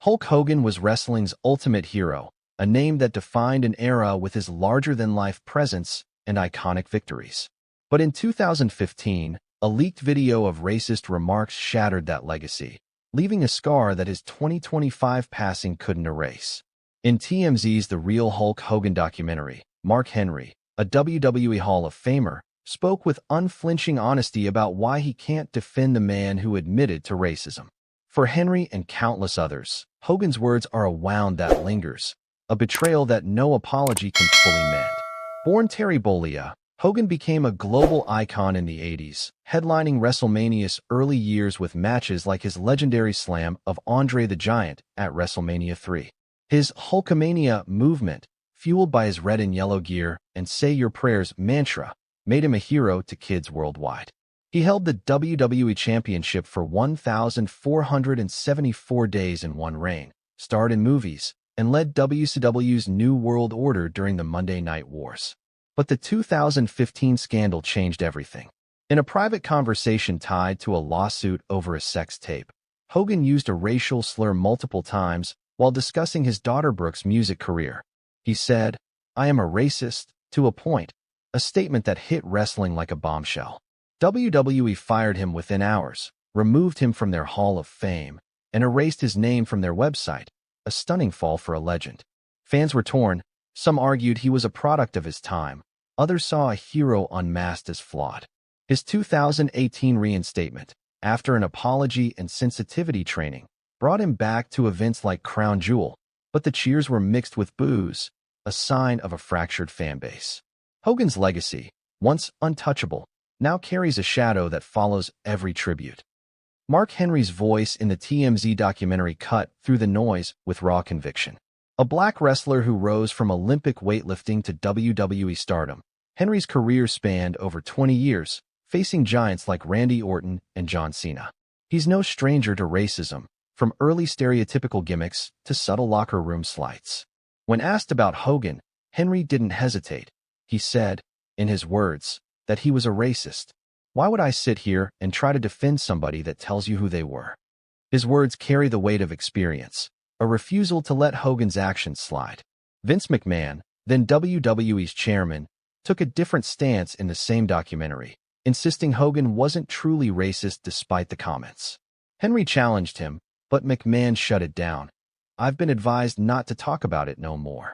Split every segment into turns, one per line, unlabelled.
Hulk Hogan was wrestling's ultimate hero, a name that defined an era with his larger-than-life presence and iconic victories. But in 2015, a leaked video of racist remarks shattered that legacy, leaving a scar that his 2025 passing couldn't erase. In TMZ's The Real Hulk Hogan documentary, Mark Henry, a WWE Hall of Famer, spoke with unflinching honesty about why he can't defend the man who admitted to racism. For Henry and countless others, Hogan's words are a wound that lingers, a betrayal that no apology can fully mend. Born Terry Bollea, Hogan became a global icon in the 80s, headlining WrestleMania's early years with matches like his legendary slam of Andre the Giant at WrestleMania 3. His Hulkamania movement, fueled by his red and yellow gear and Say Your Prayers mantra, made him a hero to kids worldwide. He held the WWE Championship for 1,474 days in one reign, starred in movies, and led WCW's New World Order during the Monday Night Wars. But the 2015 scandal changed everything. In a private conversation tied to a lawsuit over a sex tape, Hogan used a racial slur multiple times while discussing his daughter Brooke's music career. He said, "I am a racist, to a point," a statement that hit wrestling like a bombshell. WWE fired him within hours, removed him from their Hall of Fame, and erased his name from their website, a stunning fall for a legend. Fans were torn. Some argued he was a product of his time. Others saw a hero unmasked as flawed. His 2018 reinstatement, after an apology and sensitivity training, brought him back to events like Crown Jewel, but the cheers were mixed with boos, a sign of a fractured fanbase. Hogan's legacy, once untouchable, now carries a shadow that follows every tribute. Mark Henry's voice in the TMZ documentary cut through the noise with raw conviction. A black wrestler who rose from Olympic weightlifting to WWE stardom, Henry's career spanned over 20 years, facing giants like Randy Orton and John Cena. He's no stranger to racism, from early stereotypical gimmicks to subtle locker room slights. When asked about Hogan, Henry didn't hesitate. He said, in his words, that he was a racist. "Why would I sit here and try to defend somebody that tells you who they were?" His words carry the weight of experience, a refusal to let Hogan's actions slide. Vince McMahon, then WWE's chairman, took a different stance in the same documentary, insisting Hogan wasn't truly racist despite the comments. Henry challenged him, but McMahon shut it down. "I've been advised not to talk about it no more."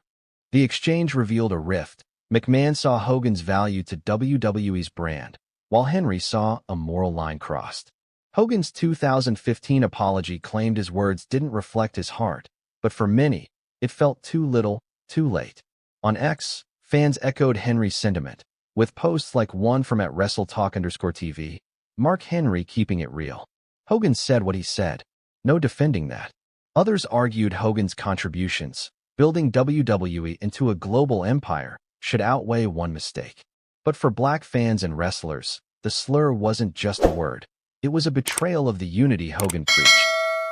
The exchange revealed a rift. McMahon saw Hogan's value to WWE's brand, while Henry saw a moral line crossed. Hogan's 2015 apology claimed his words didn't reflect his heart, but for many, it felt too little, too late. On X, fans echoed Henry's sentiment, with posts like one from @WrestleTalk_TV, Mark Henry keeping it real. Hogan said what he said. No defending that. Others argued Hogan's contributions, building WWE into a global empire, should outweigh one mistake. But for black fans and wrestlers, the slur wasn't just a word. It was a betrayal of the unity Hogan preached.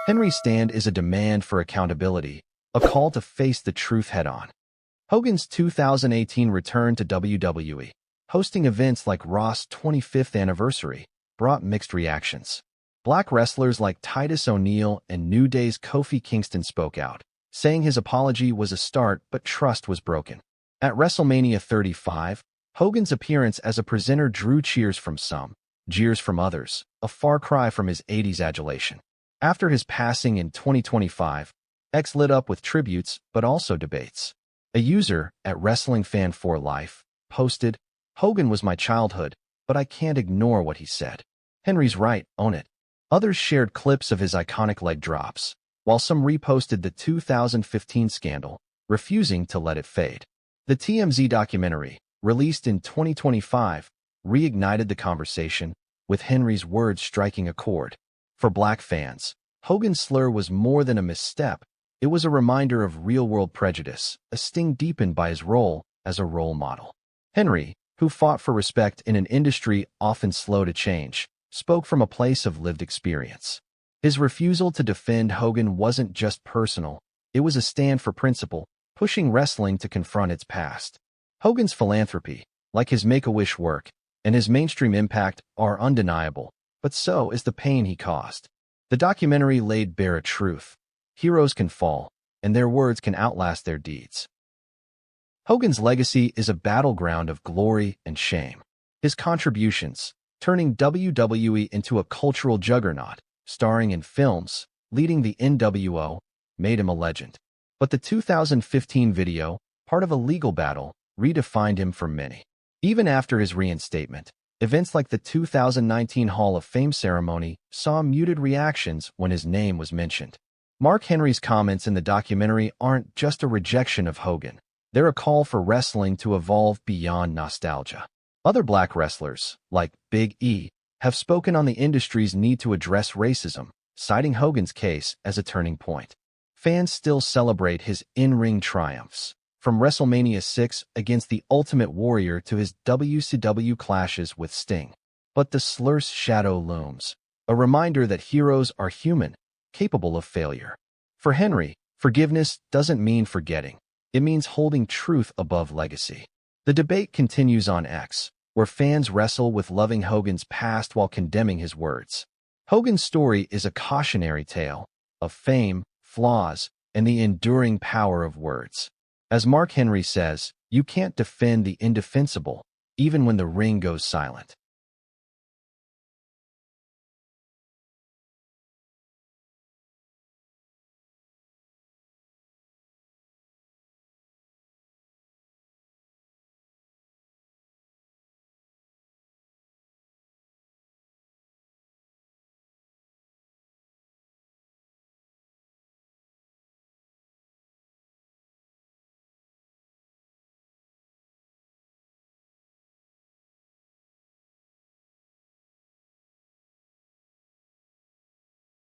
Henry's stand is a demand for accountability, a call to face the truth head-on. Hogan's 2018 return to WWE, hosting events like Raw's 25th anniversary, brought mixed reactions. Black wrestlers like Titus O'Neil and New Day's Kofi Kingston spoke out, saying his apology was a start but trust was broken. At WrestleMania 35, Hogan's appearance as a presenter drew cheers from some, jeers from others, a far cry from his 80s adulation. After his passing in 2025, X lit up with tributes but also debates. A user at WrestlingFan4Life posted, "Hogan was my childhood, but I can't ignore what he said. Henry's right, own it." Others shared clips of his iconic leg drops, while some reposted the 2015 scandal, refusing to let it fade. The TMZ documentary, released in 2025, reignited the conversation, with Henry's words striking a chord. For black fans, Hogan's slur was more than a misstep. It was a reminder of real-world prejudice, a sting deepened by his role as a role model. Henry, who fought for respect in an industry often slow to change, spoke from a place of lived experience. His refusal to defend Hogan wasn't just personal, it was a stand for principle, pushing wrestling to confront its past. Hogan's philanthropy, like his Make-A-Wish work, and his mainstream impact are undeniable, but so is the pain he caused. The documentary laid bare a truth. heroes can fall, and their words can outlast their deeds. Hogan's legacy is a battleground of glory and shame. His contributions, turning WWE into a cultural juggernaut, starring in films, leading the NWO, made him a legend. But the 2015 video, part of a legal battle, redefined him for many. Even after his reinstatement, events like the 2019 Hall of Fame ceremony saw muted reactions when his name was mentioned. Mark Henry's comments in the documentary aren't just a rejection of Hogan. They're a call for wrestling to evolve beyond nostalgia. Other black wrestlers, like Big E, have spoken on the industry's need to address racism, citing Hogan's case as a turning point. Fans still celebrate his in-ring triumphs, from WrestleMania 6 against the Ultimate Warrior to his WCW clashes with Sting. But the slur's shadow looms, a reminder that heroes are human, capable of failure. For Henry, forgiveness doesn't mean forgetting. It means holding truth above legacy. The debate continues on X, where fans wrestle with loving Hogan's past while condemning his words. Hogan's story is a cautionary tale of fame, flaws, and the enduring power of words. As Mark Henry says, you can't defend the indefensible, even when the ring goes silent.